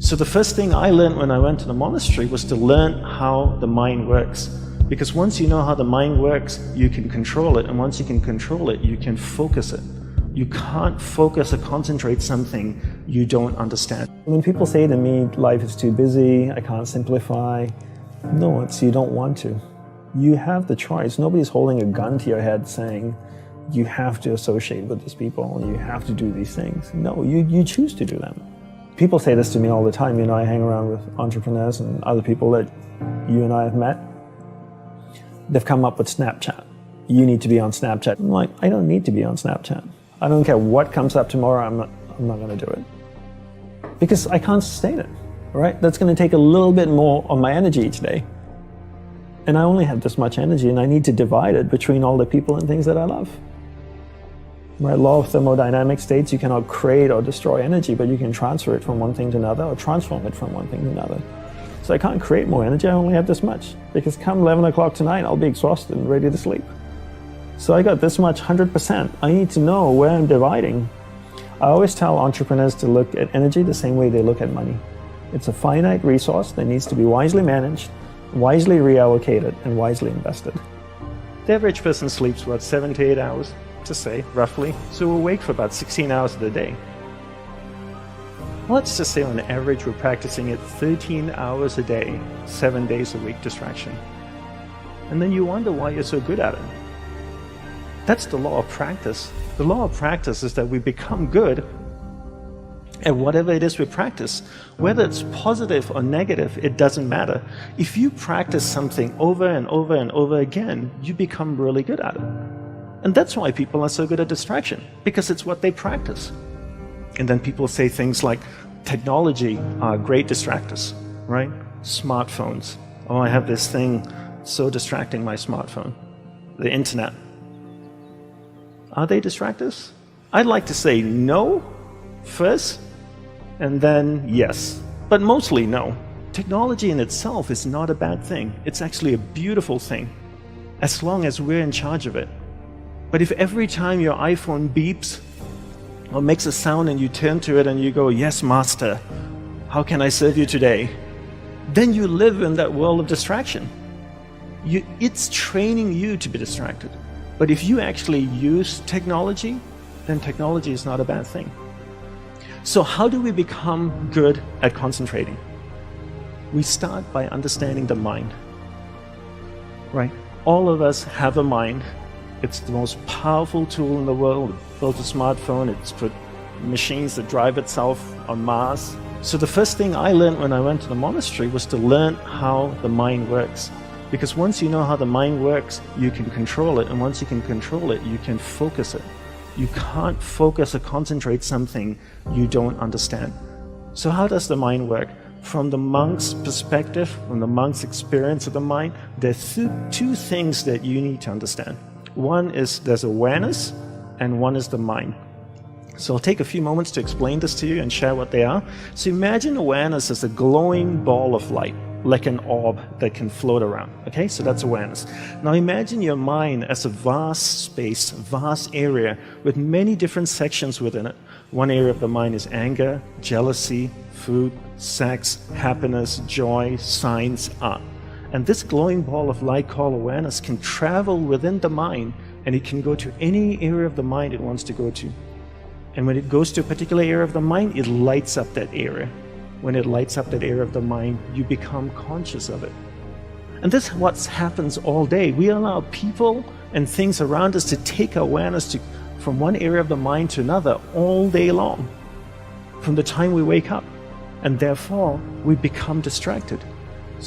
So the first thing I learned when I went to the monastery was to learn how the mind works. Because once you know how the mind works, you can control it. And once you can control it, you can focus it. You can't focus or concentrate something you don't understand. When people say to me, life is too busy, I can't simplify, no, it's you don't want to. You have the choice. Nobody's holding a gun to your head saying, you have to associate with these people, you have to do these things. No, you choose to do them. People say this to me all the time. You know, I hang around with entrepreneurs and other people that you and I have met. They've come up with Snapchat. You need to be on Snapchat. I'm like, I don't need to be on Snapchat. I don't care what comes up tomorrow, I'm not going to do it. Because I can't sustain it, right? That's going to take a little bit more of my energy each day. And I only have this much energy, and I need to divide it between all the people and things that I love. Right? Law of thermodynamics states you cannot create or destroy energy, but you can transfer it from one thing to another or transform it from one thing to another. So I can't create more energy, I only have this much. Because come 11 o'clock tonight, I'll be exhausted and ready to sleep. So I got this much, 100%. I need to know where I'm dividing. I always tell entrepreneurs to look at energy the same way they look at money. It's a finite resource that needs to be wisely managed, wisely reallocated, and wisely invested. The average person sleeps, what, 7 to 8 hours, to say, roughly. So we're awake for about 16 hours of the day. Let's just say on average we're practicing it 13 hours a day, 7 days a week distraction. And then you wonder why you're so good at it. That's the law of practice. The law of practice is that we become good at whatever it is we practice. Whether it's positive or negative, it doesn't matter. If you practice something over and over and over again, you become really good at it. And that's why people are so good at distraction, because it's what they practice. And then people say things like, technology are great distractors, right? Smartphones. Oh, I have this thing so distracting, my smartphone. The internet. Are they distractors? I'd like to say no first, and then yes. But mostly no. Technology in itself is not a bad thing. It's actually a beautiful thing, as long as we're in charge of it. But if every time your iPhone beeps or makes a sound and you turn to it and you go, yes, master, how can I serve you today? Then you live in that world of distraction. It's training you to be distracted. But if you actually use technology, then technology is not a bad thing. So how do we become good at concentrating? We start by understanding the mind, right? All of us have a mind. It's the most powerful tool in the world. It built a smartphone, it's put machines that drive itself on Mars. So the first thing I learned when I went to the monastery was to learn how the mind works. Because once you know how the mind works, you can control it. And once you can control it, you can focus it. You can't focus or concentrate something you don't understand. So how does the mind work? From the monk's perspective, from the monk's experience of the mind, there's two things that you need to understand. One is there's awareness, and one is the mind. So I'll take a few moments to explain this to you and share what they are. So imagine awareness as a glowing ball of light, like an orb that can float around. Okay, so that's awareness. Now imagine your mind as a vast space, vast area with many different sections within it. One area of the mind is anger, jealousy, food, sex, happiness, joy, science, art. And this glowing ball of light called awareness can travel within the mind, and it can go to any area of the mind it wants to go to. And when it goes to a particular area of the mind, it lights up that area. When it lights up that area of the mind, you become conscious of it. And this is what happens all day. We allow people and things around us to take awareness from one area of the mind to another all day long, from the time we wake up. And therefore, we become distracted.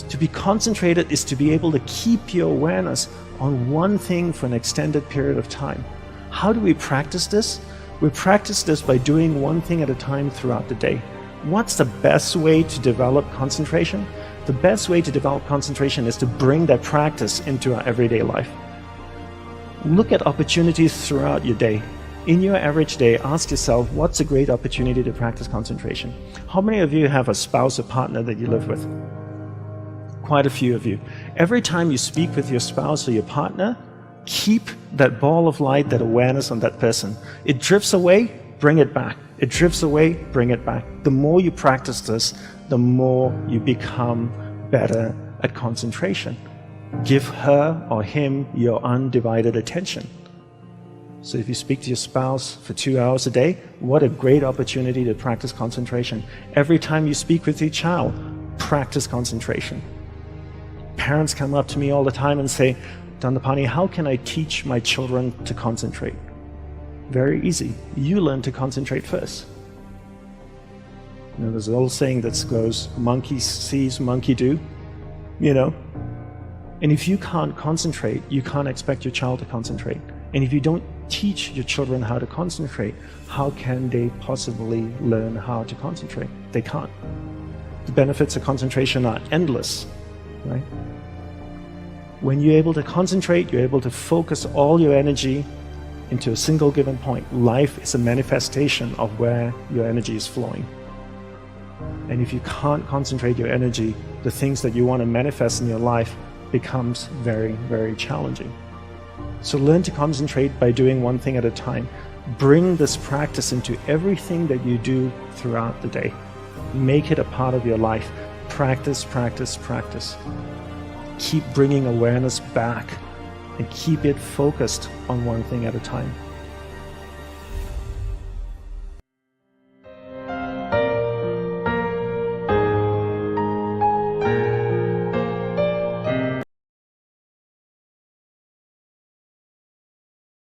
To be concentrated is to be able to keep your awareness on one thing for an extended period of time. How do we practice this? We practice this by doing one thing at a time throughout the day. What's the best way to develop concentration? The best way to develop concentration is to bring that practice into our everyday life. Look at opportunities throughout your day. In your average day, ask yourself, what's a great opportunity to practice concentration? How many of you have a spouse or partner that you live with? Quite a few of you. Every time you speak with your spouse or your partner, keep that ball of light, that awareness on that person. It drifts away, bring it back. It drifts away, bring it back. The more you practice this, the more you become better at concentration. Give her or him your undivided attention. So if you speak to your spouse for 2 hours a day, what a great opportunity to practice concentration. Every time you speak with your child, practice concentration. Parents come up to me all the time and say, Dandapani, how can I teach my children to concentrate? Very easy. You learn to concentrate first. There's an old saying that goes, monkey sees, monkey do, And if you can't concentrate, you can't expect your child to concentrate. And if you don't teach your children how to concentrate, how can they possibly learn how to concentrate? They can't. The benefits of concentration are endless, right? When you're able to concentrate, you're able to focus all your energy into a single given point. Life is a manifestation of where your energy is flowing. And if you can't concentrate your energy, the things that you want to manifest in your life becomes very, very challenging. So learn to concentrate by doing one thing at a time. Bring this practice into everything that you do throughout the day. Make it a part of your life. Practice, practice, practice. Keep bringing awareness back and keep it focused on one thing at a time.